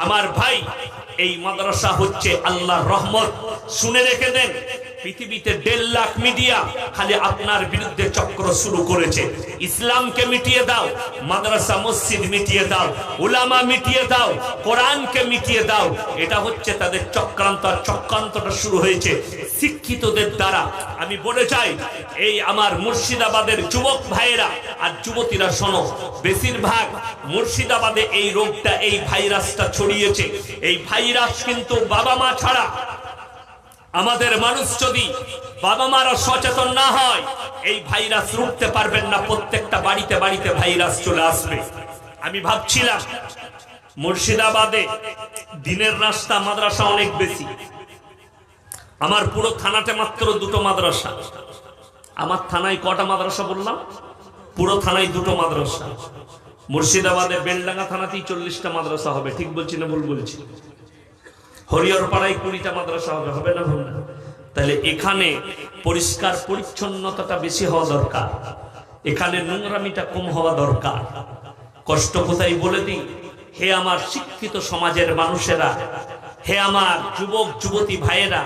আমার ভাই, এই মাদ্রাসা হচ্ছে আল্লাহর রহমত। শুনে রেখে দেন, পৃথিবীতে 1.5 লাখ মিডিয়া খালি আপনার বিরুদ্ধে চক্র শুরু করেছে। ইসলামকে মিটিয়ে দাও, মাদ্রাসা মসজিদ মিটিয়ে দাও, উলামা মিটিয়ে দাও, কোরআনকে মিটিয়ে দাও। এটা হচ্ছে তাদের চক্রান্ত। আর চক্রান্তটা শুরু হয়েছে শিক্ষিতদের দ্বারা। আমি বলে চাই, এই আমার মুর্শিদাবাদের যুবক ভাইয়েরা আর যুবতীরা শোনো, বেশিরভাগ মুর্শিদাবাদে এই রোগটা, এই ভাইরাসটা ছড়িয়েছে। এই ভাইরাস কিন্তু বাবা মা ছাড়া, আমাদের মানুষ যদি বাবা মারা সচেতন না হয়, এই ভাইরাস রুখতে পারবেন না। প্রত্যেকটা বাড়িতে বাড়িতে ভাইরাস চলে আসবে। আমি ভাবছিলাম মুর্শিদাবাদে দিনের রাস্তা মাদ্রাসা অনেক বেশি। আমার পুরো থানাতে মাত্র 2টো মাদ্রাসা। আমার থানায় কটা মাদ্রাসা বললাম? পুরো থানায় 2টো মাদ্রাসা। মুর্শিদাবাদে বেলডাঙ্গা থানাতেই 40টা মাদ্রাসা হবে। ঠিক বলছি না ভুল বলছি? হরিহরপাড়ায় 20টা মাদ্রাসা হবে, হবে না? হবে না? তাহলে এখানে পরিষ্কার পরিচ্ছন্নতাটা বেশি হওয়া দরকার, এখানে নোংরামিটা কম হওয়া দরকার। কষ্ট কোথায় বলে দিই, হে আমার শিক্ষিত সমাজের মানুষেরা, হে আমার যুবক যুবতী ভাইয়েরা,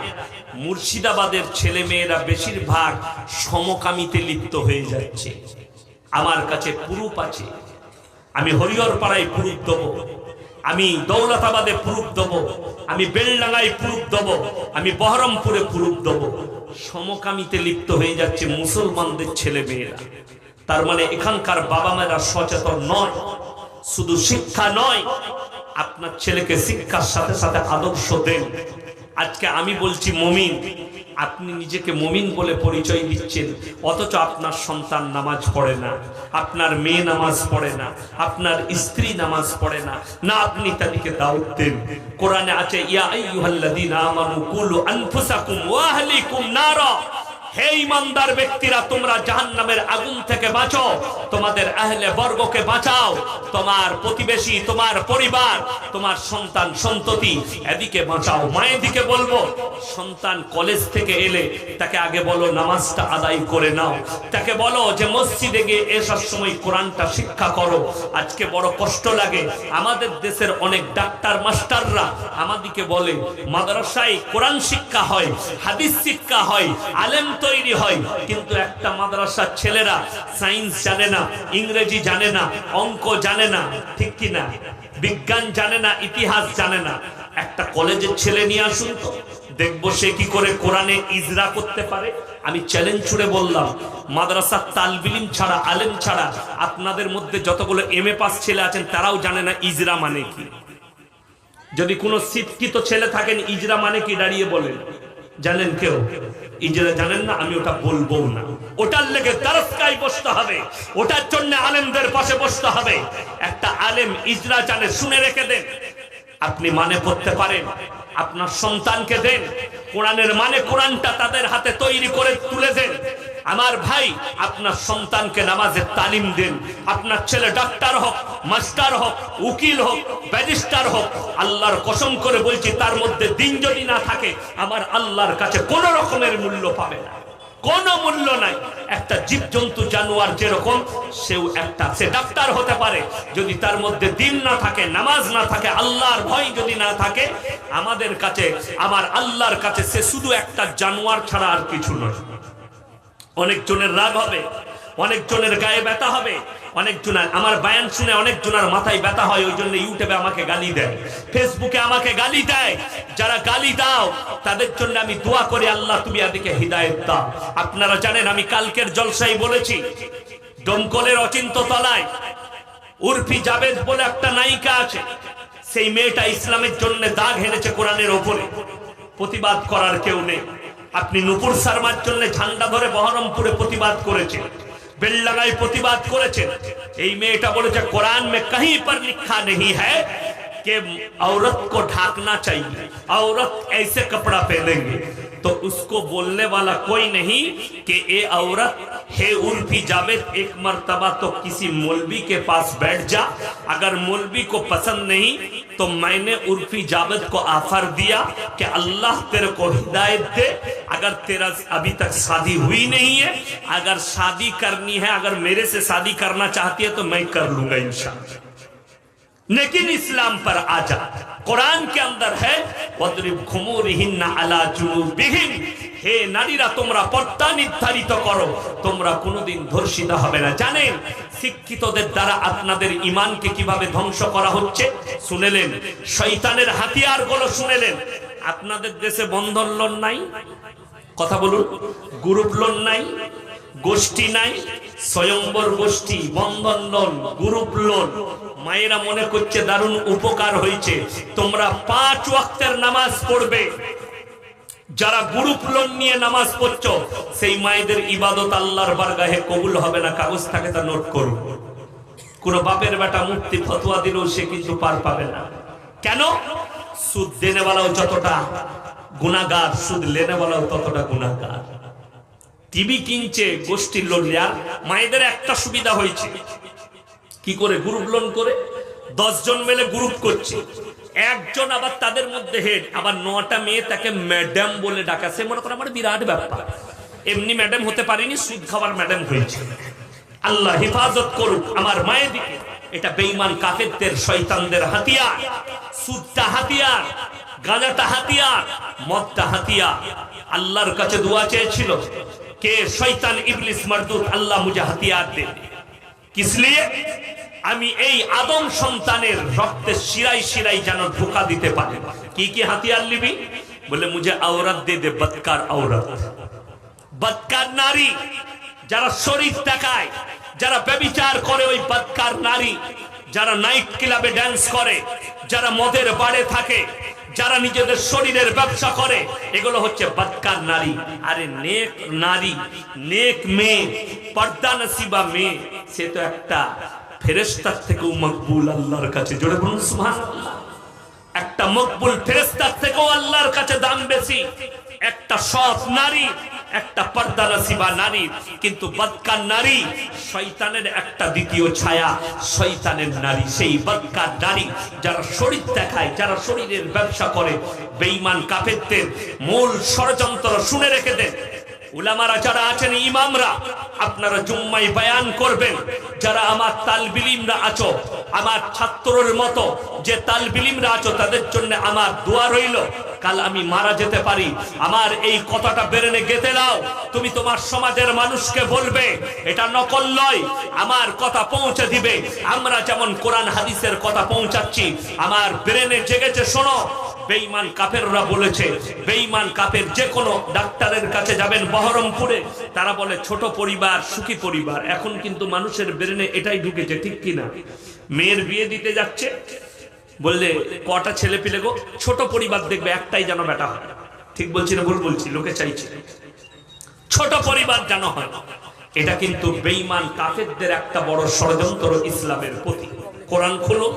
মুর্শিদাবাদের ছেলে মেয়েরা বেশিরভাগ সমকামিতে লিপ্ত হয়ে যাচ্ছে। আমার কাছে প্রুফ আছে। আমি হরিহরপাড়ায় প্রুফ দেবো, আমি দৌলতাবাদে প্রুফ দেবো, আমি বেলডাঙ্গায় প্রুফ দেবো, আমি বহরমপুরে প্রুফ দেবো। সমকামিতে লিপ্ত হয়ে যাচ্ছে মুসলমানদের ছেলে মেয়েরা। তার মানে এখানকার বাবা মায়েরা সচেতন নয়। শুধু শিক্ষা নয়, আপনার ছেলেকে শিক্ষার সাথে সাথে আদর্শ দেন। আজকে আমি বলছি মুমিন, আপনি নিজেকে মুমিন বলে পরিচয় দিচ্ছেন, অথচ আপনার সন্তান নামাজ পড়ে না, আপনার মেয়ে নামাজ পড়ে না, আপনার স্ত্রী নামাজ পড়ে না, না আপনি তাদেরকে দাওয়াত দেন। কোরআনে আছে, ইয়া আইয়ুহাল্লাযীনা আমানু কুলু আনফুসাকুম ওয়া আহলিকুম নারা। হে ঈমানদার ব্যক্তিরা, তোমরা জাহান্নামের আগুন থেকে বাঁচো, তোমাদের আহলে বর্গকে বাঁচাও, তোমার প্রতিবেশী, তোমার পরিবার, তোমার সন্তান সন্ততি এদিকে বাঁচাও। মায়ের দিকে বলবো, সন্তান কলেজ থেকে এলে তাকে আগে বলো নামাজটা আদায় করে নাও, তাকে বলো যে মসজিদে গিয়ে এসার সময় কোরআনটা শিক্ষা করো। আজকে বড় কষ্ট লাগে, আমাদের দেশের অনেক ডাক্তার মাস্টাররা আমাদেরকে বলে মাদ্রাসায় কোরআন শিক্ষা হয়, হাদিস শিক্ষা হয়, আলেম তৈরি হয়, কিন্তু একটা মাদ্রাসার ছেলেরা সায়েন্স জানে না, ইংরেজি জানে না, অঙ্ক জানে না, ঠিক কি না? বিজ্ঞান জানে না, ইতিহাস জানে না। একটা কলেজের ছেলে নিয়ে আসুন তো, দেখবো সে কি করে কোরআনে ইজরা করতে পারে। আমি চ্যালেঞ্জ ছুড়ে বললাম, মাদ্রাসার তালবিলিম ছাড়া, আলেম ছাড়া আপনাদের মধ্যে যতগুলো MA পাস ছেলে আছেন তারাও জানে না ইজরা মানে কি। যদি কোনো শিক্ষিত ছেলে থাকেন, ইজরা মানে কি দাঁড়িয়ে বলেন, জানেন কেউ? ইজরা জানেন না, আমি ওটা বলবো না। ওটার লেগে দারসগায় বসতে হবে, ওটার জন্য আলেমদের পাশে বসতে হবে। একটা আলেম ইজরা জানে, শুনে রেখে দেন। আপনি মানে পড়তে পারেন, আপনার সন্তানকে দেন কোরআনের মানে, কোরআনটা তাদের হাতে তৈরি করে তুলে দেন। আমার ভাই, আপনার সন্তানকে নামাজের তালিম দেন। আপনার ছেলে ডাক্তার হোক, মাস্টার হোক, উকিল হোক, ব্যারিস্টার হোক, আল্লাহর কসম করে বলছি, তার মধ্যে দিন যদি না থাকে, আমার আল্লাহর কাছে কোনো রকমের মূল্য পাবে না, কোনো মূল্য নাই। একটা জীবজন্তু জানোয়ার যেরকম, সেও একটা, সে ডাক্তার হতে পারে, যদি তার মধ্যে দিন না থাকে, নামাজ না থাকে, আল্লাহর ভয় যদি না থাকে, আমাদের কাছে, আমার আল্লাহর কাছে সে শুধু একটা জানোয়ার ছাড়া আর কিছু নয়। অনেকজনের রাগ হবে, অনেকজনের গায়ে ব্যথা হবে, অনেকজনের আমার বয়ান শুনে অনেকজনের মাথায় ব্যথা হয়, ওই জন্য ইউটিউবে আমাকে গালি দেয়, ফেসবুকে আমাকে গালি দেয়। যারা গালি দাও তাদের জন্য আমি দোয়া করি, আল্লাহ তুমি এদিকে হিদায়েত দাও। আপনারা জানেন, আমি কালকের জলসায় বলেছি, দমকলের অচিন্ত তলায় উর্ফি জাবেদ বলে একটা নায়িকা আছে, সেই মেয়েটা ইসলামের জন্য দাগ হেনেছে কোরআনের ওপরে, প্রতিবাদ করার কেউ নেই। আপনি নুপুর শর্মার জন্য ঝান্ডা ধরে বহরমপুরে প্রতিবাদ করেছেন, বেলডাঙ্গায় প্রতিবাদ করেছেন। এই মেয়েটা বলেছে, কোরআন में कहीं पर लिखा नहीं है कि औरत को ढाकना चाहिए, औरत ऐसे कपड़ा पहनेंगे। तो उसको बोलने वाला कोई नहीं कि ये औरत है उर्फी जावेद, एक मर्तबा तो किसी मौलवी के पास बैठ जा, अगर मौलवी को पसंद नहीं तो मैंने उर्फी जावेद को ऑफर दिया कि अल्लाह तेरे को हिदायत दे, अगर तेरा अभी तक शादी हुई नहीं है, अगर शादी करनी है, अगर मेरे से शादी करना चाहती है तो मैं कर लूंगा इंशाअल्लाह, लेकिन इस्लाम पर आ जा। कुरान के अंदर है वद्रिब खुमुरिहिन्ना अला जुनुबिहिम, হে নারীরা তোমরা পর্দা নির্ধারিত করো, তোমরা কোনোদিন ধর্ষিত হবে না। জানেন শিক্ষিতদের দ্বারা আপনাদের ঈমানকে কিভাবে ধ্বংস করা হচ্ছে? শুনেলেন শয়তানের হাতিয়ারগুলো শুনেলেন। আপনাদের দেশে বন্ধন লোন নাই, কথা বলুন, গ্রুপ লোন নাই, গোষ্ঠী নাই, স্বয়ম্বর গোষ্ঠী, বন্ধন লোন, গ্রুপ লোন। মায়েরা মনে করছে দারুণ উপকার হয়েছে, তোমরা 5 ওয়াক্তের নামাজ পড়বে। যারা গ্রুপ লোন নিয়ে নামাজ পড়ছো সেই মায়েদের ইবাদত আল্লাহর বারগাহে কবুল হবে না। কাগজ থাকে তা নোট করুন। কোন বাপের বেটা মুফতি ফতোয়া দিলেও সে কিন্তু পার পাবে না। কেন? সুদ দেনেওয়ালাও যতটা গুনাহগার, সুদ লেনেওয়ালাও ততটা গুনাহগার। টিভি কিনছে গোষ্ঠীর লোন। আর মায়েদের একটা সুবিধা হয়েছে, কি করে? গ্রুপ লোন করে 10 জন মিলে গ্রুপ করছে, একজন আবার তাদের মধ্যে হেড, আবার 9টা মেয়ে তাকে ম্যাডাম বলে ডাকাছে। মনে করেন আমার বিরাট ব্যাপার, এমনি ম্যাডাম হতে পারিনি, সুদ খাবার ম্যাডাম হয়েছে। আল্লাহ হেফাজত করুক আমার মায়ের দিকে। এটা বেঈমান কাফেরদের শয়তানদের হাতিয়ার। সুদটা হাতিয়ার, গাঁজাটা হাতিয়ার, মদটা হাতিয়ার। আল্লাহর কাছে দোয়া চেয়েছিল কে? শয়তান ইবলিস মারদুদ, আল্লাহ মুঝে হাতিয়ার দে। কিস লিয়ে? আমি এই আদম সন্তানের রক্তে শিরায় শিরায় যেন ঢোকা দিতে পারে। কি কি হাতিয়ার লিবি? বলে মুঝে আওরাত দে দে, বদকার আওরাত, বদকার নারী, যারা শরীর দেখায়, যারা ব্যভিচার করে, ওই বদকার নারী, যারা নাইট ক্লাবে ড্যান্স করে, যারা মদের বাড়ে থাকে, যারা নিজেদের শরীরের ব্যবসা করে, এগুলো হচ্ছে বদকার নারী। আরে নেক নারী, নেক মেয়ে, পর্দা নসিবা মেয়ে, সে তো একটা ফেরেশতার থেকেও মকবুল আল্লাহর কাছে। জোরে বলুন সুবহানাল্লাহ। একটা মকবুল ফেরেশতার থেকেও আল্লাহর কাছে দাম বেশি একটা সৎ নারী, একটা পর্দা নসিবা নারী। কিন্তু বদকার নারী শয়তানের একটা দ্বিতীয় ছায়া, শয়তানের নারী, সেই বদকার নারী যারা শরীর দেখায়, যারা শরীরের ব্যবসা করে। বেঈমান কাফেরদের মূল ষড়যন্ত্র শুনে রেখে দেন। উলামারা যারা আছেন, ইমামরা, আপনারা জুম্মায় বয়ান করবেন। যারা আমার তালিবে ইলমরা আছো, আমার ছাত্রর মতো যে তালিবে ইলমরা আছো, তাদের জন্য আমার দোয়া রইল। কাল আমি মারা যেতে পারি, আমার এই কথাটা ব্রেনে গেঁথে নাও। তুমি তোমার সমাজের মানুষকে বলবে, এটা নকল নয়, আমার কথা পৌঁছে দিবে। আমরা যেমন কোরআন হাদিসের কথা পৌঁছাচ্ছি, আমার ব্রেনে জেগেছে। শোনো, বেঈমান কাফেররা বলেছে, বেঈমান কাফের যে কোনো ডাক্তারের কাছে যাবেন বহরমপুরে, তারা বলে ছোট পরিবার সুখী পরিবার। এখন কিন্তু মানুষের ব্রেনে এটাই ঢুকেছে, ঠিক কিনা? মেয়ের বিয়ে দিতে যাচ্ছে, বললে কটা ছেলে পেলে গো? ছোট পরিবার দেখবে, একটাই যেন বেটা হয়। ঠিক বলছি না ভুল বলছি? লোকে চাইছে ছোট পরিবার যেন হয়। এটা কিন্তু বেঈমান কাফেরদের একটা বড় ষড়যন্ত্র ইসলামের প্রতি। কোরআন খোলো,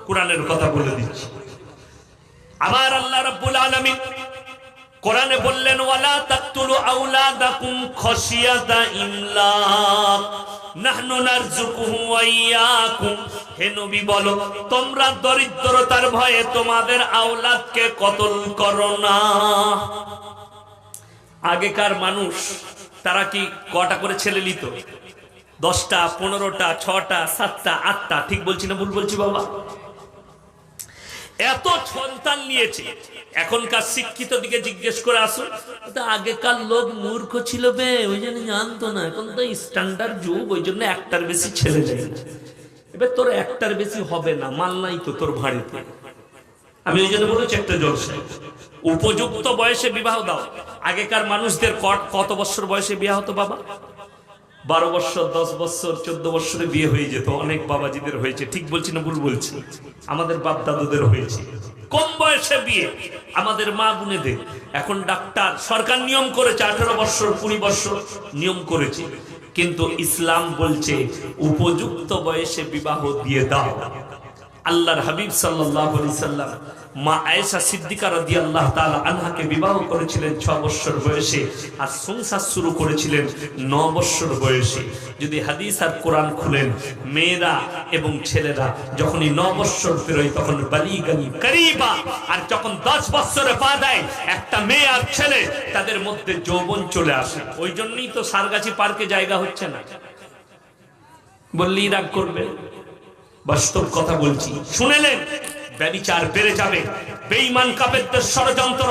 কোরআনের কথা বলে দিচ্ছি। আমার আল্লাহ রাব্বুল আলামিন কোরআনে বললেন, ওয়ালা তাকতুলু আওলাদাকুম খাশিয়াতা ইমলাক নাহনু নারযুকুহুম ওয়া ইয়াকুম। হে নবী বলো, তোমরা দরিদ্রতার ভয়ে তোমাদের আওলাদকে কতল করো না। আগেকার মানুষ তারা কি কটা করে ছেলে নিত? 10টা, 15টা, 6টা, 7টা, 8টা। ঠিক বলছি না ভুল বলছি বাবা? এত সন্তান নিয়েছে। এখনকার শিক্ষিত দিকে জিজ্ঞেস করে আসুন, আগেকার লোক মূর্খ ছিল বে, ওই জন্য জানতো না। এখন তো স্ট্যান্ডার্ড যুগ, ওই জন্য একটার বেশি ছেলে যায় না। এবার তোর একটার বেশি হবে না, মাল নাই তো তোর ভাড়িতে। আমি ওই জন্য বলেছি একটা জলসা, উপযুক্ত বয়সে বিবাহ দাও। আগেকার মানুষদের কত বছর বয়সে বিয়ে হতো বাবা? 12 বছর, 10 বছর, 14 বছরে বিয়ে হয়ে যেত। অনেক বাবাজিদের হয়েছে। ঠিক বলছি না ভুল বলছি? আমাদের বাপ দাদুদের হয়েছে কম বয়সে বিয়ে, আমাদের মা বোনেদের। এখন ডাক্তার, সরকার নিয়ম করেছে 18 বছর, 20 বছর নিয়ম করেছে, কিন্তু ইসলাম বলছে উপযুক্ত বয়সে বিবাহ দিয়ে দাও। আল্লাহর হাবিব সাল্লাল্লাহু আলাইহি সাল্লাম মা আয়েশা সিদ্দিকা রাদিয়াল্লাহু তাআলা আনহাকে বিবাহ করেছিলেন 6 বছর বয়সে, আর সংসার শুরু করেছিলেন 9 বছর বয়সে। যদি হাদিস আর কোরআন খুলেন, মেয়েরা এবং ছেলেরা যখনই 9 বছর পেরোয় তখন বালিগানি করিবা, আর যখন 10 বছরে পা দেয় একটা মেয়ে আর ছেলে, তাদের মধ্যে যৌবন চলে আসে। ওই জন্যই তো সারগাছি পার্কে জায়গা হচ্ছে না। বললেই রাগ করবে, বাস্তব কথা বলছি। শুনেলেন, ব্যভিচার বেড়ে যাবে। বেঈমান কাফেরদের ষড়যন্ত্র।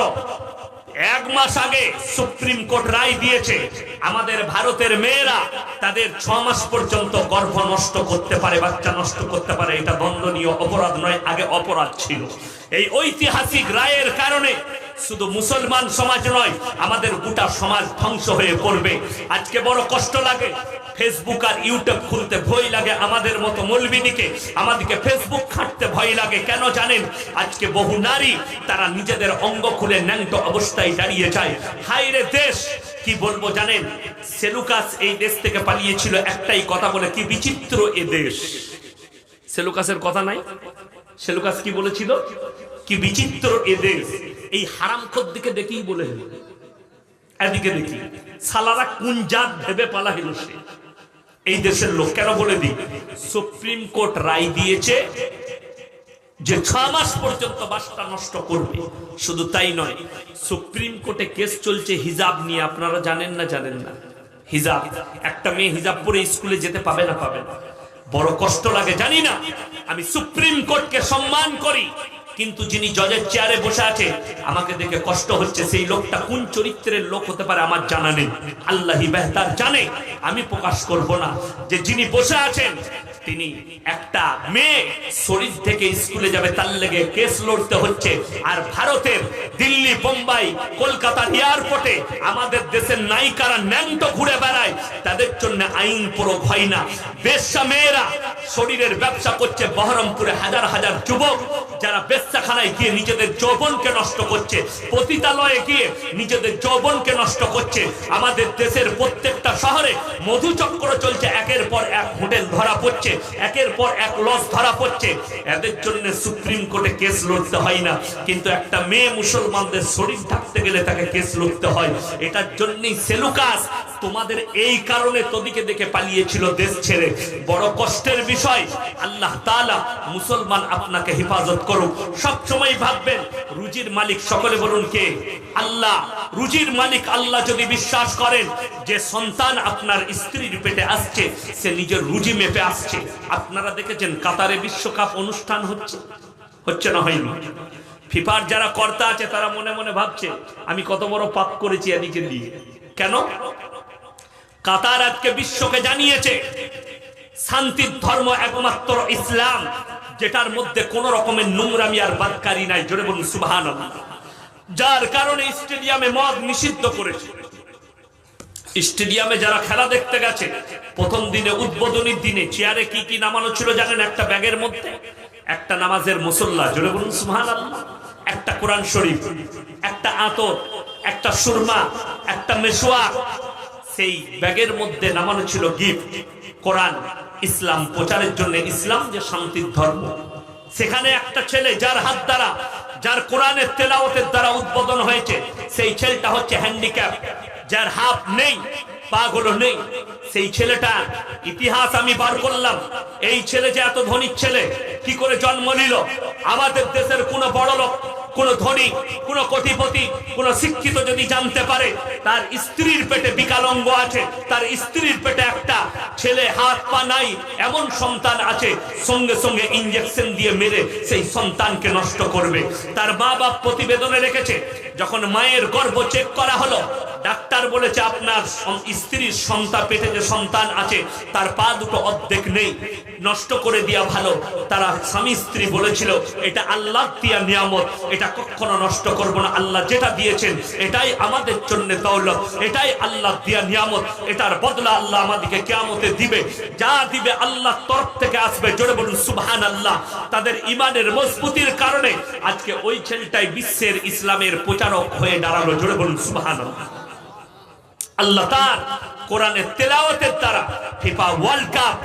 1 মাস আগে সুপ্রিম কোর্ট রায় দিয়েছে আমাদের ভারতের মেয়েরা তাদের 6 মাস পর্যন্ত গর্ভ নষ্ট করতে পারে, বাচ্চা নষ্ট করতে পারে। এটা দণ্ডনীয় অপরাধ নয়, আগে অপরাধ ছিল। এই ঐতিহাসিক রায়ের কারণে শুধু মুসলমান সমাজ নয়, আমাদের গোটা সমাজ ধ্বংস হয়ে পড়বে। আজকে বড় কষ্ট লাগে, ফেসবুক আর ইউটিউব খুলতে ভয় লাগে। আমাদের মতো মৌলবীদিকে আমাদেরকে ফেসবুক ঘাঁটতে ভয় লাগে। কেন জানেন? আজকে বহু নারী তারা নিজেদের অঙ্গ খুলে ন্যাংটো অবস্থায় দাঁড়িয়ে যায়। হায়রে দেশ, কি বলবো জানেন? সেলুকাস এই দেশ থেকে পালিয়েছিল একটাই কথা বলে, কি বিচিত্র এ দেশ। সেলুকাসের কথা নাই? সেলুকাস কি বলেছিল? কি বিচিত্র এ দেশ। এই হারামখোর দিকে দেখেই বলে হলো, এদিকে দেখি সালারা কোন জাত ভেবে পালা হলো সে। এই দেশের লোক কেন বলে দিই, সুপ্রিম কোর্ট রায় দিয়েছে যে 6 মাস পর্যন্ত বাচ্চা নষ্ট করবে। শুধু তাই নয়, সুপ্রিম কোর্টে কেস চলছে হিজাব নিয়ে। আপনারা জানেন না? জানেন না? হিজাব, একটা মেয়ে হিজাব পরে স্কুলে যেতে পাবে না, পাবে না। বড় কষ্ট লাগে, জানি না। আমি সুপ্রিম কোর্টকে সম্মান করি, কিন্তু যিনি জজের চেয়ারে বসে আছে আমাকে দেখে কষ্ট হচ্ছে। সেই লোকটা কোন চরিত্রের লোক হতে পারে আমার জানা নেই, আল্লাহই বেহতার জানে। আমি প্রকাশ করব না। যে যিনি বসে আছেন তিনি একটা মেয়ে শরীর থেকে স্কুলে যাবে তার লেগে কেস লড়তে হচ্ছে। আর ভারতের দিল্লি, বোম্বাই, কলকাতার এয়ারপোর্টে আমাদের দেশের নায়িকারা ন্যাংটো ঘুরে বেড়ায়, তাদের জন্য আইন প্রয়োগ হয় না। বেশ্যা মেয়েরা শরীরের ব্যবসা করছে। বহরমপুরে হাজার হাজার যুবক যারা বেশ্যাখানায় গিয়ে নিজেদের যৌবনকে নষ্ট করছে, পতিতালয়ে গিয়ে নিজেদের যৌবনকে নষ্ট করছে। আমাদের দেশের প্রত্যেকটা শহরে মধুচক্র চলছে, একের পর এক হোটেল ধরা পড়ছে, একের পর এক লজ ধরা পড়ছে। এদের জন্য সুপ্রিম কোর্টে কেস লড়তে হয় না, কিন্তু একটা মেয়ে মুসলমানদের শরীর ঢাকতে গেলে তাকে কেস লড়তে হয়। এটার জন্যই সেলুকাস তোমাদের এই কারণে তোদিকে দেখে পালিয়েছিল দেশ ছেড়ে। বড় কষ্টের বিষয়। আল্লাহ তাআলা মুসলমান আপনাকে হেফাজত করুক। সব সময় ভাববেন রুজির মালিক, সকলে বলুন কে? আল্লাহ। রুজির মালিক আল্লাহ যদি বিশ্বাস করেন যে সন্তান আপনার স্ত্রীর পেটে আসছে, সে নিজের রুজি মেপে আসছে। আপনারা দেখেছেন কাতারে বিশ্বকাপ অনুষ্ঠান হচ্ছে, হচ্ছে না হয়নি? ফিফার যারা কর্তা আছে তারা মনে মনে ভাবছে আমি কত বড় পাপ করেছি এদিকে দিয়ে। কেন? কাতার আজকে বিশ্বকে জানিয়েছে শান্তির ধর্ম একমাত্র ইসলাম, যেটার মধ্যে কোন রকমের নোংরামি আর বাদকারি নাই। জোরে বলুন সুবহানাল্লাহ। যার কারণে স্টেডিয়ামে মদ নিষিদ্ধ করেছে। স্টেডিয়ামে যারা খেলা দেখতে গেছে, প্রথম দিনে উদ্বোধনীর দিনে চেয়ারে কি কি নামানো ছিল জানেন? একটা ব্যাগের মধ্যে একটা নামাজের মুসল্লা, জোরে বলুন সুবহানাল্লাহ, একটা কোরআন শরীফ, একটা আতর, একটা সুরমা, একটা মেশওয়াক। সেই ব্যাগের মধ্যে নামানো ছিল গিফট, কোরআন, ইসলাম প্রচারের জন্য। ইসলাম যে শান্তির ধর্ম। সেখানে একটা ছেলে যার হাত দ্বারা, যার কোরআনের তেলাওয়াতের দ্বারা উদ্বোধন হয়েছে, সেই ছেলেটা হচ্ছে হ্যান্ডিক্যাপ, যার হাত নেই, পাগুলো নেই। সেই ছেলেটা ইতিহাস আমি বার করলাম। এই ছেলে যে এত ধনী ছেলে, কি করে জন্ম নিল? আমাদের দেশের কোন বড় লোক, কোন ধনী, কোন কোটিপতি, কোন শিক্ষিত যদি জানতে পারে তার স্ত্রীর পেটে বিকলাঙ্গ আছে, তার স্ত্রীর পেটে একটা ছেলে হাত পা নাই, এমন সন্তান আছে, সঙ্গে সঙ্গে ইনজেকশন দিয়ে মেরে সেই সন্তানকে নষ্ট করবে। তার মা বাপ প্রতিবেদনে রেখেছে, যখন মায়ের গর্ভ চেক করা হলো, ডাক্তার বলেছে আপনার স্ত্রীর সন্তান পেটে যে সন্তান আছে তার পা দুটো অর্ধেক নেই, নষ্ট করে দেওয়া ভালো। তারা স্বামী স্ত্রী বলেছিল এটা আল্লাহ দিয়া নিয়ামত, এটা কখনো নষ্ট করব না। আল্লাহ যেটা দিয়েছেন এটাই আমাদের জন্য দৌলত, এটাই আল্লাহ দিয়া নিয়ামত, এটার বদলা আল্লাহ আমাদেরকে কিয়ামতে দিবে। যা দিবে আল্লাহর তরফ থেকে আসবে। জোরে বলুন সুবহানাল্লাহ। তাদের ঈমানের মজবুতির কারণে আজকে ওই ছেলেটাই বিশ্বের ইসলামের প্রচারক হয়ে দাঁড়ালো। জোরে বলুন সুবহানাল্লাহ। আল্লাহ তার কোরআনের তেলাওয়াতের দ্বারা ফিফা ওয়ার্ল্ড কাপ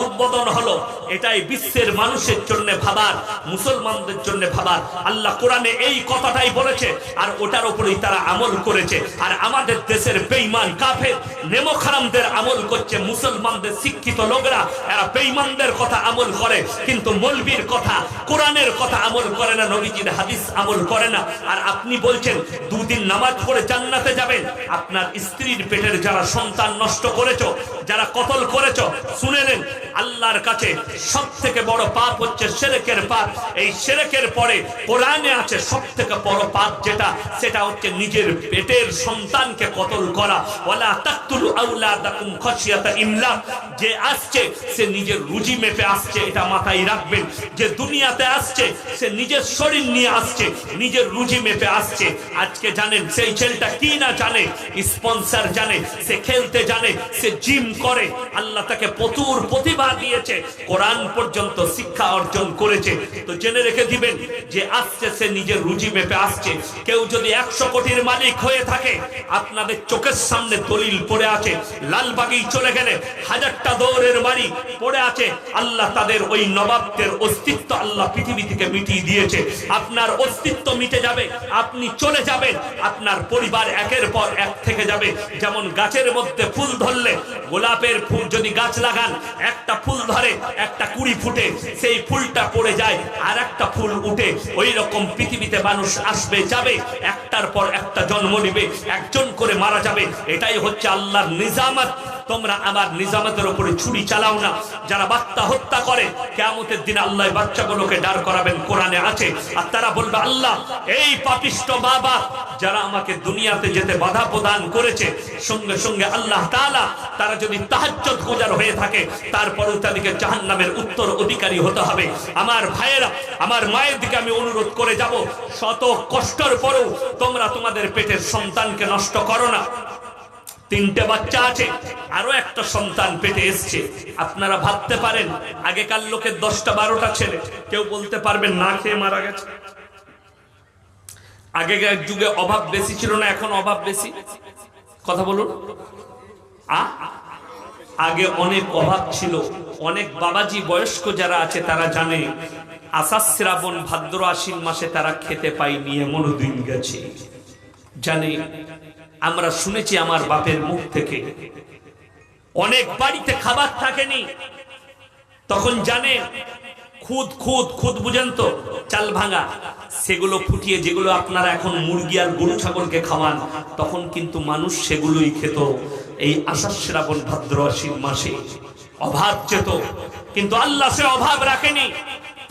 উদ্বোধন হলো। এটাই বিশ্বের মানুষের জন্য ভাবার, মুসলমানদের জন্য ভাবার। আল্লাহ কোরআনে এই কথাটাই বলেছে, আর ওটার উপরেই তারা আমল করেছে। আর আমাদের দেশের বেঈমান কাফের নেমোখারামদের আমল করছে। মুসলমানদের শিক্ষিত লোকরা এরা বেঈমানদের কথা আমল করে, কিন্তু মৌলবীর কথা, কোরআনের কথা আমল করে না, নবীজির হাদিস আমল করে না। আর আপনি বলছেন দুদিন নামাজ পড়ে জান্নাতে যাবেন, আপনার স্ত্রী স্ত্রীর পেটের যারা সন্তান নষ্ট করেছো, যারা কতল করেছো, শুনে নেন আল্লাহর কাছে সবথেকে বড় পাপ হচ্ছে শিরকের পাপ। এই শিরকের পরে কোরআনে আছে সবথেকে বড় পাপ যেটা, সেটা হচ্ছে নিজের পেটের সন্তানকে কতল করা। ওয়ালা তাকতুলু আওলাদাকুম খাশিয়াতা ইমলাক। যে আসছে সে নিজের রুজি মেপে আসছে, এটা মাথায় রাখবেন। যে দুনিয়াতে আসছে সে নিজের শরীর নিয়ে আসছে, নিজের রুজি মেপে আসছে। আজকে জানেন সেই ছেলেটা কি না জানে, স্পন্সর জানে, সে খেলতে জানে, সে জিম করে, আল্লাহ তাকে প্রচুর প্রতিভা দিয়েছে, কোরআন পর্যন্ত শিক্ষা অর্জন করেছে। তো জেনে রেখে দিবেন যে আসছে সে নিজের রুজি মেপে আসছে। কেউ যদি 100 কোটির মালিক হয়ে থাকে, আপনাদের চোখের সামনে দলিল পড়ে আছে, লালবাগেই চলে গেলে 1000টা দৌড়ের বাড়ি পড়ে আছে, আল্লাহ তাদের ওই নবাবদের অস্তিত্ব আল্লাহ পৃথিবী থেকে মিটিয়ে দিয়েছে। আপনার অস্তিত্ব মিটে যাবে, আপনি চলে যাবেন, আপনার পরিবার একের পর এক থেকে যাবে। যেমন গাছের মধ্যে ফুল ধরলে, গোলাপের ফুল যদি গাছ লাগান, একটা ফুল ধরে, একটা কুড়ি ফুটে, সেই ফুলটা পড়ে যায় আর একটা ফুল উঠে। ওই রকম পৃথিবীতে মানুষ আসবে যাবে, একটার পর একটা জন্ম নিবে, একজন করে মারা যাবে। এটাই হচ্ছে আল্লাহর নিজামত। তোমরা আমার নিজামতের উপরে ছুরি চালাও না। যারা বাচ্চা হত্যা করে, কিয়ামতের দিন আল্লাহ বাচ্চাগুলোকে দাঁড় করাবেন, কোরআনে আছে। আর তারা বলবে, আল্লাহ এই পাপিষ্ট বাবা যারা আমাকে দুনিয়াতে যেতে বাধা প্রদান করেছে, সঙ্গে সঙ্গে আল্লাহ তাআলা তারা যদি তাহাজ্জুদ গুজার হয়ে থাকে, তারপরেও তাদেরকে জাহান্নামের উত্তর অধিকারী হতে হবে। আমার ভাইয়েরা, আমার মায়ের দিকে আমি অনুরোধ করে যাব, শত কষ্টের পরেও তোমরা তোমাদের পেটের সন্তানকে নষ্ট করো না। 3টে বাচ্চা আছে, আরো একটা সন্তান পেটে এসছে। আপনারা ভাবতে পারেন আগেকার লোকের 10টা 12টা ছেলে, কেউ বলতে পারবেন না খেয়ে মারা গেছে। আগেকার যুগে অভাব বেশি ছিল না, এখন অভাব বেশি? কথা বলুন। আগে অনেক অভাব ছিল। অনেক বাবাজি বয়স্ক যারা আছে তারা জানে, আষাঢ় শ্রাবণ ভাদ্র আশ্বিন মাসে তারা খেতে পায়নি, এমনও দিন গেছে। জানে, আমরা শুনেছি আমার বাপের মুখ থেকে, অনেক বাড়িতে খাবার থাকেনি, তখন জানে খুদ খুদ খুদ বুঝেন তো, চাল ভাঙা, সেগুলো ফুটিয়ে যেগুলো আপনারা এখন মুরগি আর গরু ছাগলকে খাওয়ান, তখন কিন্তু মানুষ সেগুলোই খেত। এই আষাঢ় শ্রাবণ ভাদ্র আশ্বিন মাসে অভাব যেত, কিন্তু আল্লাহ সে অভাব রাখেনি।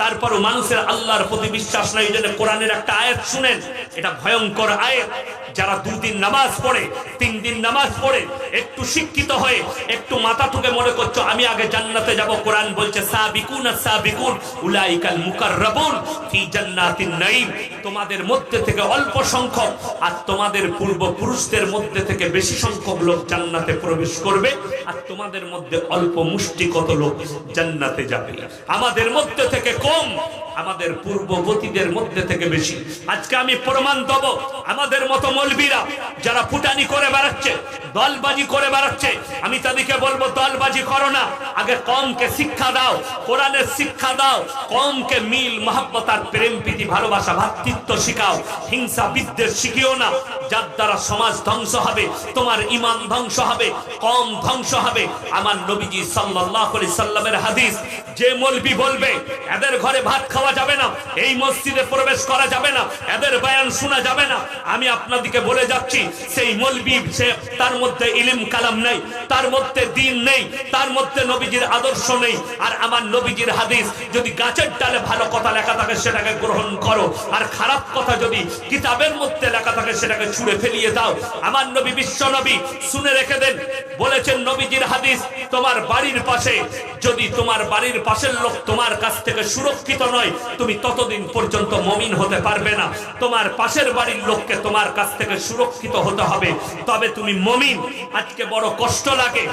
তারপরও মানুষের আল্লাহর প্রতি বিশ্বাস নাই। জন্য কোরআনের একটা আয়াত শুনেন, এটা ভয়ঙ্কর আয়াত। যারা 2 দিন নামাজ পড়ে, 3 দিন নামাজ পড়ে, একটু শিক্ষিত হয়ে একটু মাথা ঠুকে মনে করছো আমি আগে জান্নাতে যাব, কোরআন বলছে সাবিকুনা সাবিকুন উলাইকাল মুকাররাবুন ফি জান্নাতিন নাঈম। তোমাদের মধ্যে থেকে অল্প সংখ্যক আর তোমাদের পূর্বপুরুষদের মধ্যে থেকে বেশি সংখ্যক লোক জান্নাতে প্রবেশ করবে, আর তোমাদের মধ্যে অল্প মুষ্টি কত লোক জান্নাতে যাবে। আমাদের মধ্যে থেকে কম, আমাদের পূর্ববর্তীদের মধ্যে থেকে বেশি। আজকে আমি প্রমাণ দেব, আমাদের মতো মৌলবীরা যারা ফুটানি করে বেড়াচ্ছে, দলবাজি করে বেড়াচ্ছে, আমি তাদেরকে বলবো দলবাজি করো না, আগে কমকে শিক্ষা দাও, কোরআনের শিক্ষা দাও, কমকে মিল মহব্বত আর প্রেম প্রীতি ভালোবাসা ভ্রাতৃত্ব শিখাও, হিংসা বিদ্বেষ শিখিও না। যার দ্বারা সমাজ ধ্বংস হবে, তোমার ঈমান ধ্বংস হবে, কম ধ্বংস হবে। আমার নবীজি সাল্লাল্লাহু আলাইহি সাল্লামের হাদিস, যে মৌলবি বলবে এদের ঘরে ভাত খাওয়া যাবে না, এই মসজিদে প্রবেশ করা যাবে না, এদের বয়ান শোনা যাবে না, আমি আপনাদেরকে বলে যাচ্ছি সেই মৌলবি, সে তার মধ্যে ইলম কালাম নেই, তার মধ্যে দ্বীন নেই, তার মধ্যে নবীজির আদর্শ নেই। আর আমার নবীজির হাদিস যদি গাছের ডালে ভালো কথা লেখা থাকে সেটাকে গ্রহণ করো, আর খারাপ কথা যদি কিতাবের মধ্যে লেখা থাকে সেটাকে ছুঁড়ে ফেলিয়ে দাও। আমার নবী, বিশ্ব নবী, শুনে রেখে দেন, বলেছেন নবীজির হাদিস, তোমার বাড়ির পাশে যদি তোমার বাড়ির পাশের লোক তোমার কাছ থেকে সুরক্ষিত নয়, তুমি ততদিন পর্যন্ত মুমিন হতে পারবে না। তোমার পাশের বাড়ির লোককে তোমার কাছ থেকে সুরক্ষিত হতে হবে, তবে তুমি মুমিন। আজকে বড় কষ্ট লাগে,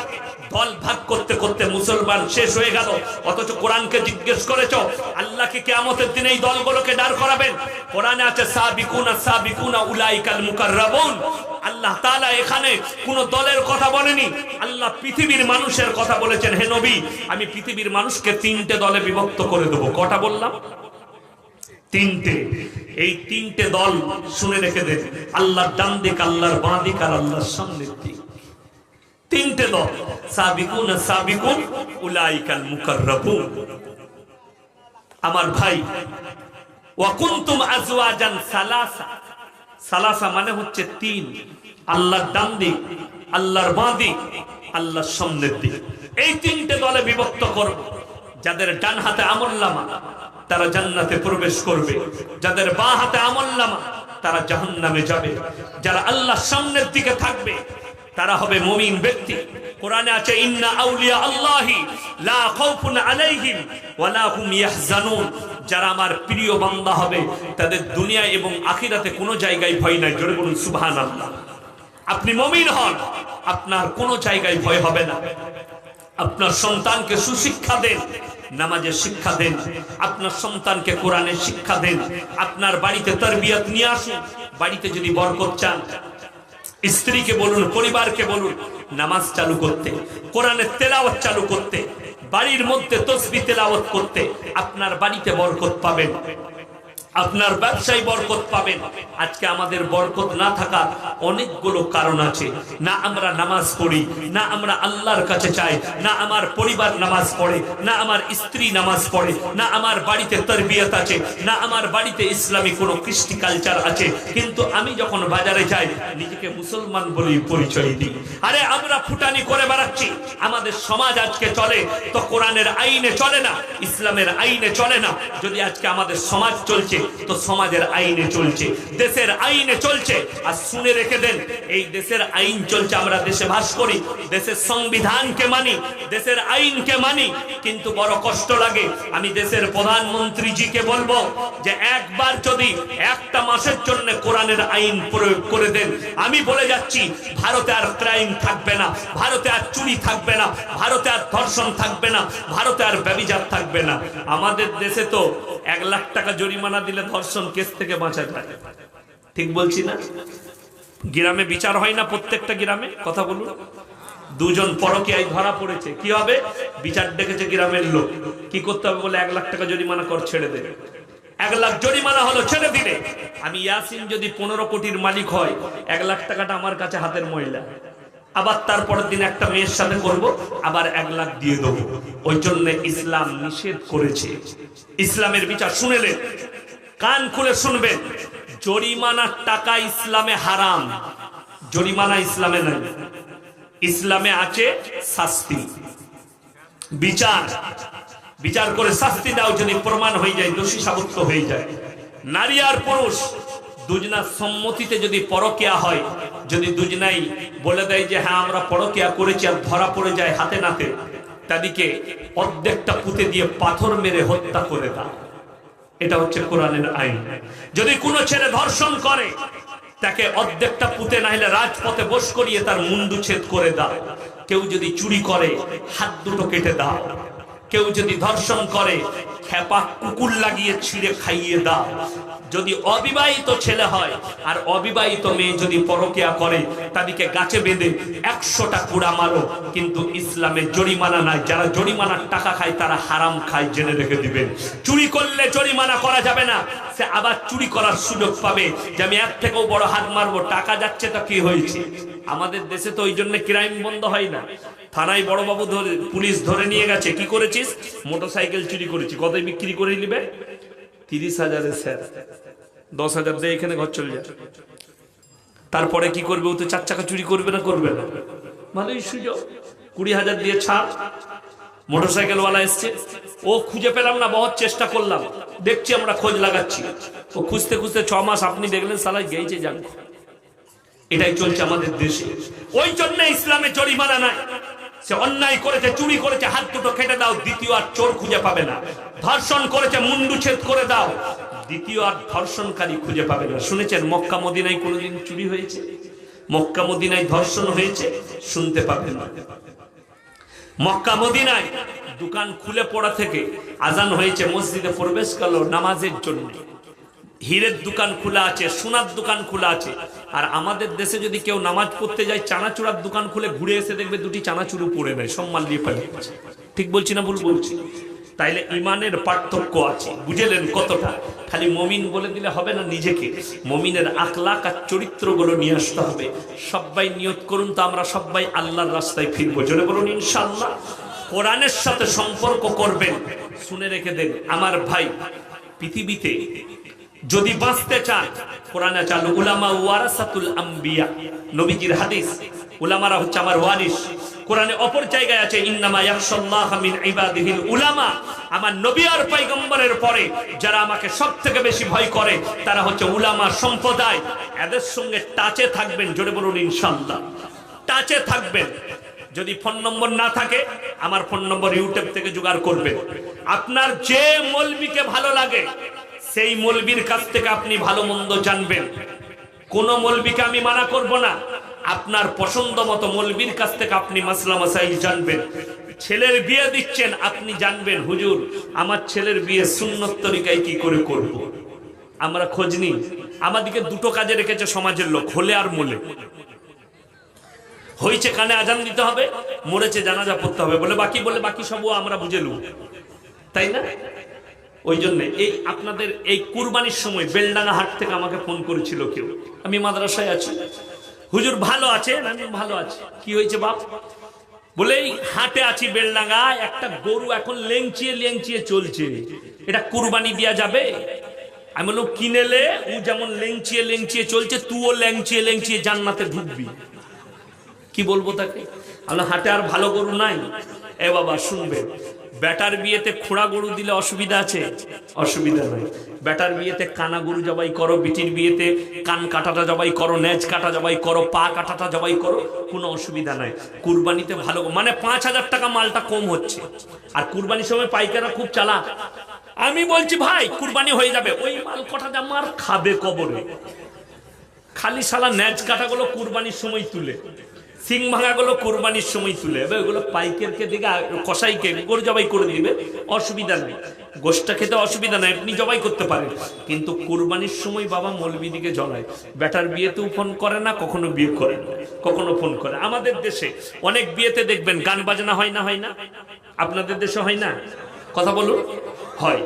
দল ভাগ করতে করতে মুসলমান শেষ হয়ে গেল, অথচ কোরআনকে জিজ্ঞেস করেছো আল্লাহকে কিয়ামতের দিনে এই দলগুলোকে দাঁড় করাবেন। কোরআনে আছে সাবিকুনা সাবিকুনা উলাইকাল মুকাররাবুন। আল্লাহ তাআলা এখানে কোন দলের কথা বলেনি, আল্লাহ পৃথিবীর মানুষের কথা বলেছেন। হে নবী, আমি পৃথিবীর মানুষকে 3টে দলে বিভক্ত করে দেবো। কটা বললাম? 3টে। এই 3টে দল শুনে রেখে দেন, আল্লাহর ডান দিক, আল্লাহর বাঁ দিক আর আল্লাহর সামনের দিক। 3টে দল, সাবিকুনা সাবিকুন উলাইকাল মুকাররাবুন। আমার ভাই, ওয়া কুনতুম আজওয়াজান সালাসা, সালাসা মানে হচ্ছে 3, আল্লাহর ডান দিক, আল্লাহর বাঁ দিক, আল্লাহর সামনের দিক। এই তিনটে দলে বিভক্ত করব। যাদের ডান হাতে আমলনামা তারা জান্নাতে প্রবেশ করবে, যাদের বাঁ হাতে আমলনামা তারা জাহান্নামে যাবে। যারা আল্লাহর সামনের দিকে থাকবে তারা হবে মুমিন ব্যক্তি। কোরআনে আছে ইন্না আউলিয়া আল্লাহি লা খাউফুন আলাইহিম ওয়া লা হুম ইয়াহজানুন। যারা আমার প্রিয় বান্দা হবে তাদের দুনিয়া এবং আখিরাতে কোনো জায়গায় ভয় নাই। জোরে বলুন সুবহানাল্লাহ। আপনি মুমিন হন, আপনার কোনো জায়গায় ভয় হবে না। আপনার সন্তানকে সুশিক্ষা দেন, নামাজের শিক্ষা দেন, আপনার সন্তানকে কোরআনের শিক্ষা দেন, আপনার বাড়িতে তারবিয়ত নিয়ে আসুন। বাড়িতে যদি বরকত চান, স্ত্রীকে বলুন, পরিবারকে বলুন নামাজ চালু করতে, কোরআনের তেলাওয়াত চালু করতে, বাড়ির মধ্যে তাসবিহ তেলাওয়াত করতে। আপনার বাড়িতে বরকত পাবেন, আপনার ব্যবসায় বরকত পাবেন। আজকে আমাদের বরকত না থাকার অনেকগুলো কারণ আছে। না আমরা নামাজ পড়ি, না আমরা আল্লাহর কাছে চাই, না আমার পরিবার নামাজ পড়ে, না আমার স্ত্রী নামাজ পড়ে, না আমার বাড়িতে তারবিয়ত আছে, না আমার বাড়িতে ইসলামী কোনো কৃষ্টি কালচার আছে। কিন্তু আমি যখন বাজারে যাই নিজেকে মুসলমান বলেই পরিচয় দিই। আরে আমরা ফুটানি করে বেড়াচ্ছি। আমাদের সমাজ আজকে চলে তো কোরআনের আইনে চলে না, ইসলামের আইনে চলে না। যদি আজকে আমাদের সমাজ চলছে তো সমাজের আইনে চলছে, দেশের আইনে চলছে। আর শুনে রেখে দেন, এই দেশের আইন চলছে, আমরা দেশে বাস করি, দেশের সংবিধানকে মানি, দেশের আইনকে মানি। কিন্তু বড় কষ্ট লাগে। আমি দেশের প্রধানমন্ত্রীজিকে বলবো যে একবার যদি একটা মাসের জন্য কোরআনের আইন প্রয়োগ করে দেন, আমি বলে যাচ্ছি ভারতে আর ক্রাইম থাকবে না, ভারতে আর চুরি থাকবে না, ভারতে আর ধর্ষণ থাকবে না, ভারতে আর ব্যভিচার থাকবে না। আমাদের দেশে তো 1 লাখ টাকা জরিমানা দিলে ধর্ষণ কেস থেকে বাঁচা যায়। ঠিক বলছি না? গ্রামে বিচার হয় না? প্রত্যেকটা গ্রামে কথা বলুন। 2 জন পরকীয়ায় ধরা পড়েছে, কি হবে? বিচার ডেকেছে গ্রামের লোক। কি করতে হবে বলে 1 লাখ টাকা জরিমানা কর, ছেড়ে দেবে। 1 লাখ জরিমানা হলো, ছেড়ে দিলে। আমি ইয়াসিন যদি 15 কোটির মালিক হয়, 1 লাখ টাকাটা আমার কাছে হাতের ময়লা। আবার তারপরের দিন একটা মেয়ের সাথে করব, আবার 1 লাখ দিয়ে দেবো। ওই জন্য ইসলাম নিষেধ করেছে। ইসলামের বিচার শুনেলেন, কান খুলে শুনবেন। জরিমানার টাকা ইসলামে হারাম, জরিমানা ইসলামে নাই। ইসলামে আছে শাস্তি, বিচার। বিচার করে শাস্তি দাও যদি প্রমাণ হয়ে যায়, দোষী সাব্যস্ত হয়ে যায়। নারী আর পুরুষ দুজনার সম্মতিতে যদি পরকীয়া হয়, যদি দুজনাই বলে দেয় যে হ্যাঁ আমরা পরকীয়া করেছি, আর ধরা পড়ে যায় হাতে নাতে, তাদেরকে অর্ধেকটা পুঁতে দিয়ে পাথর মেরে হত্যা করে দাও। এটা হচ্ছে কোরআনের আইন। যদি কোনো ছেলে ধর্ষণ করে, তাকে অর্ধেকটা পুঁতে, না হলে রাজপথে বস করিয়ে তার মুন্ডু ছেদ করে দাও। কেউ যদি চুরি করে, হাত দুটো কেটে দাও। কেউ যদি ধর্ষণ করে, খেপা কুকুর লাগিয়ে ছিঁড়ে খাইয়ে দাও। যদি অবিবাহিত ছেলে হয় আর অবিবাহিত মেয়ে যদি পরকীয়া করে, তাদেরকে গাছে বেঁধে 100টা কুড়া মারো। কিন্তু ইসলামে জরিমানা নাই। যারা জরিমানার টাকা খায় তারা হারাম খায়, জেনে রেখে দিবেন। চুরি করলে জরিমানা করা যাবে না, সে আবার চুরি করার সুযোগ পাবে যে আমি এর থেকেও বড় হাত মারবো, টাকা যাচ্ছে তো কি হয়েছে। আমাদের দেশে তো ওই জন্য ক্রাইম বন্ধ হয় না। থানায় বড় বাবু ধরে, পুলিশ ধরে নিয়ে গেছে, কি করেছিস? মোটরসাইকেল চুরি করেছি। কত বিক্রি করে নিবে? 30,000 স্যার, 10,000 দিয়ে এখানে ঘর চলে যায়। তারপরে কি করবে? ও তো 4 চাকা চুরি করবে না, করবে না। ভালোই সুযোগ, 20,000 দিয়ে ছাড়। মোটরসাইকেলওয়ালা এসছে, ও খুঁজে পেলাম না, বহুত চেষ্টা করলাম, দেখছি আমরা খোঁজ লাগাচ্ছি। ও খুঁজতে খুঁজতে 6 মাস, আপনি দেখলেন সালাই গেছে জান। এটাই চলছে আমাদের দেশে। ওই জন্য ইসলামে জরিমানা নাই। সে অন্যায় করেছে, চুরি করেছে, হাত দুটো কেটে দাও, দ্বিতীয় আর চোর খুঁজে পাবে না। ধর্ষণ করেছে, মুন্ডু ছেদ করে দাও, দ্বিতীয় আর ধর্ষণকারী খুঁজে পাবে না। শুনেছেন মক্কা মদিনায় কোনোদিন চুরি হয়েছে? মক্কা মদিনায় ধর্ষণ হয়েছে? শুনতে পাবেন না। মক্কা মদিনায় দোকান খুলে পড়া থেকে আজান হয়েছে, মসজিদে প্রবেশ করলো নামাজের জন্য। হীরের দোকান খোলা আছে, সোনার দোকান খোলা আছে। আর আমাদের দেশে যদি কেউ নামাজ পড়তে যায়, চানাচুরার দোকান খুলে ঘুরে এসে দেখবে 2টি চানাচুরু পড়ে নেয়, সম্মান দিয়ে পালিয়ে। ঠিক বলছি না ভুল বলছি? তাইলে ইমানের পার্থক্য আছে, বুঝলেন কতটা? খালি মমিন বলে দিলে হবে না, নিজেকে মমিনের আখলাক আর চরিত্রগুলো নিয়ে আসতে হবে। সবাই নিয়ত করুন তো আমরা সবাই আল্লাহর রাস্তায় ফিরবো। জোরে বলুন ইনশাআল্লাহ। কোরআনের সাথে সম্পর্ক করবেন। শুনে রেখে দেন আমার ভাই, পৃথিবীতে যদি বাঁচতে চান, কোরআনে চালু উলামা ওয়ারাসাতুল আম্বিয়া, নবীজির হাদিস, উলামারা হচ্ছে আমার ওয়ারিস। কোরআনে অপর জায়গায় আছে ইন্নামা ইয়াখশাল্লাহা মিন ইবাদিহিল উলামা, আমার নবী আর পয়গম্বরের পরে যারা আমাকে সবথেকে বেশি ভয় করে তারা হচ্ছে উলামা সম্প্রদায়। এদের সঙ্গে টাচে থাকবেন, জোরে বলুন ইনশাআল্লাহ। টাচে থাকবেন। যদি ফোন নম্বর না থাকে আমার ফোন নম্বর ইউটিউব থেকে জোগাড় করবেন। আপনার যে মৌলবীকে ভালো লাগে সেই মৌলবীর কাছ থেকে আপনি ভালো মন্দ জানবেন। কোন মৌলবীকে আমি মানা করব না, আপনার পছন্দ মতো মৌলবীর কাছ থেকে আপনি মাসলা মাসাইল জানবেন। ছেলের বিয়ে দিচ্ছেন, আপনি জানবেন হুজুর আমার ছেলের বিয়ে সুন্নত তরিকায় কি করে করব। আমরা খোঁজ নিই। আমাদেরকে দুটো কাজে রেখেছে সমাজের লোক, হলে আর মলে। হয়েছে কানে আজান দিতে হবে, মরেছে জানাজা পড়তে হবে, বলে বাকি সবও আমরা বুঝে লু, তাই না? ওই জন্য এই আপনাদের এই কুরবানির সময় বেলডাঙ্গা হাট থেকে আমাকে ফোন করেছিল কেউ, আমি মাদ্রাসায় আছি, হুজুর ভালো আছে? আমি ভালো আছি। কি হয়েছে বাপ? বলে এই হাটে আছি বেলডাঙ্গা, একটা গরু এখন লেংচিয়ে চলছে, এটা কুরবানি দেওয়া যাবে? আমি বললাম কিনেলে ও যেমন লেংচিয়ে চলছে তুইও লেংচিয়ে জান্নাতে ঢুকবি। কি বলবো তাকে? আমরা হাটে আর ভালো গরু নাই। এ বাবা শুনবে, বেটার বিয়েতে খোঁড়া গরু দিলে অসুবিধা আছে? অসুবিধা নাই। বেটার বিয়েতে কানা গরু জবাই করো, বিটির বিয়েতে কান কাটাটা জবাই করো, নেজ কাটা জবাই করো, পা কাটাটা জবাই করো, কোনো অসুবিধা নাই। কুরবানিতে ভালো মানে 5,000 টাকা মালটা কম হচ্ছে। আর কুরবানির সময় পাইকাররা খুব চালাক। আমি বলছি ভাই কুরবানি হয়ে যাবে, ওই মাল কটা আমার খাবে কবরে। খালি শালা নেজ কাটাগুলো কুরবানির সময় তুলে, সিং ভাঙাগুলো কুরবানির সময় তুলে, ওইগুলো পাইকারকে দিকে কসাইকে গরু জবাই করে দিবে, অসুবিধা নাই। গোশটা খেতে অসুবিধা নাই, আপনি জবাই করতে পারেন। কিন্তু কুরবানির সময় বাবা মৌলবি দিকে জ্বলায়। বেটার বিয়েতেও ফোন করে না, কখনো বিয়ে করে না, কখনো ফোন করে। আমাদের দেশে অনেক বিয়েতে দেখবেন গান বাজনা হয় না? আপনাদের দেশে হয় না? কথা বলুন। হয়,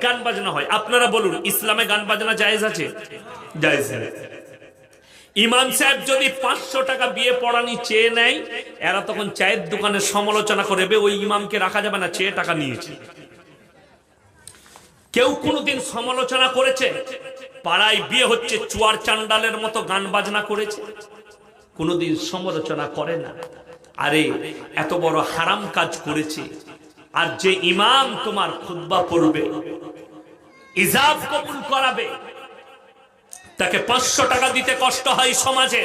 গান বাজনা হয়। আপনারা বলুন ইসলামে গান বাজনা জায়েজ আছে? জায়েজ নেই। ইমাম সাহেব যদি 500 টাকা বিয়ে পড়ানি চেয়ে নেয়, এরা তখন চায়ের দোকানে সমালোচনা করবে, ওই ইমামকে রাখা যাবে না, চেয়ে টাকা নিয়েছে। কেউ কোনোদিন সমালোচনা করেছে পাড়ায় বিয়ে হচ্ছে চুয়ার চান্ডালের মতো গান বাজনা করেছে? কোনোদিন সমালোচনা করে না। আরে এত বড় হারাম কাজ করেছে। আর যে ইমাম তোমার খুতবা পড়বে, ইজাব কবুল করাবে, তাকে 500 টাকা দিতে কষ্ট হয় সমাজে,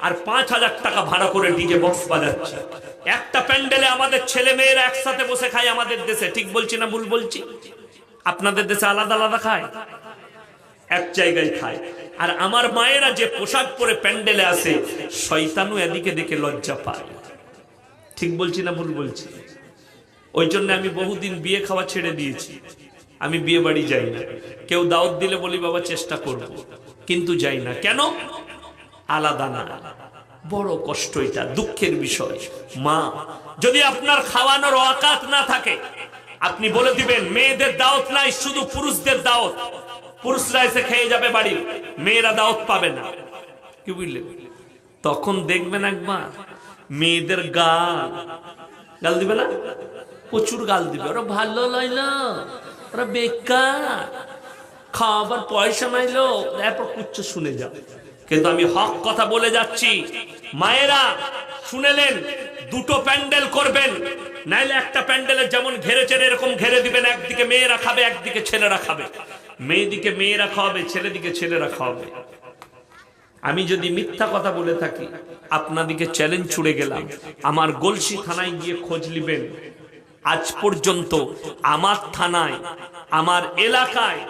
আর 5,000 টাকা ভাড়া করে ডিজে বক্স বাজাচ্ছে। একটা প্যান্ডেলে আমাদের ছেলে মেয়েরা একসাথে বসে খায় আমাদের দেশে, ঠিক বলছি না ভুল বলছি? আপনাদের দেশে আলাদা আলাদা খায়, এক জায়গায় খায়। আর আমার মায়েরা যে পোশাক পরে প্যান্ডেলে আসে, শয়তানও এদিকে দেখে লজ্জা পায়। ঠিক বলছি না ভুল বলছি? ওই জন্য আমি বহুদিন বিয়ে খাওয়া ছেড়ে দিয়েছি। আমি বিয়ে বাড়ি যাই না। কেউ দাওয়াত দিলে বলি বাবা চেষ্টা করব, কিন্তু যাই না। কেন? আলাদা না। বড় কষ্ট, এটা দুঃখের বিষয়। মা, যদি আপনার খাওয়ানোর ওয়াকাত না থাকে, আপনি বলে দিবেন মেয়েদের দাওয়াত নাই, শুধু পুরুষদের দাওয়াত, পুরুষরা এসে খেয়ে যাবে বাড়ি, মেয়েরা দাওয়াত পাবে না। কি বুঝলেন? তখন দেখবেন একবার মেয়েদের গাল দিবে না, প্রচুর গাল দিবে। ওরা ভালো লাইলো, ওরা বেকার, খাবার পয়সা নাইলো, এরপর কুচ্ছ শুনে যাও। কিন্তু আমি হক কথা বলে যাচ্ছি, মায়েরা শুনেলেন, দুটো প্যান্ডেল করবেন, নাইলে একটা প্যান্ডেলের যেমন ঘেরেছেন এরকম ঘেরে দিবেন। একদিকে মেয়েরা খাবে, একদিকে ছেলেরা খাবে। মেয়েদিকে মেয়েরা খাওয়াবে, ছেলেদিকে ছেলেরা খাওয়াবে। আমি যদি মিথ্যা কথা বলে থাকি, আপনাদিকে চ্যালেঞ্জ ছুড়ে গেলাম, আমার গলসি থানায় গিয়ে খোঁজ নিবেন। আজ পর্যন্ত আমার থানায়, আমার এলাকায়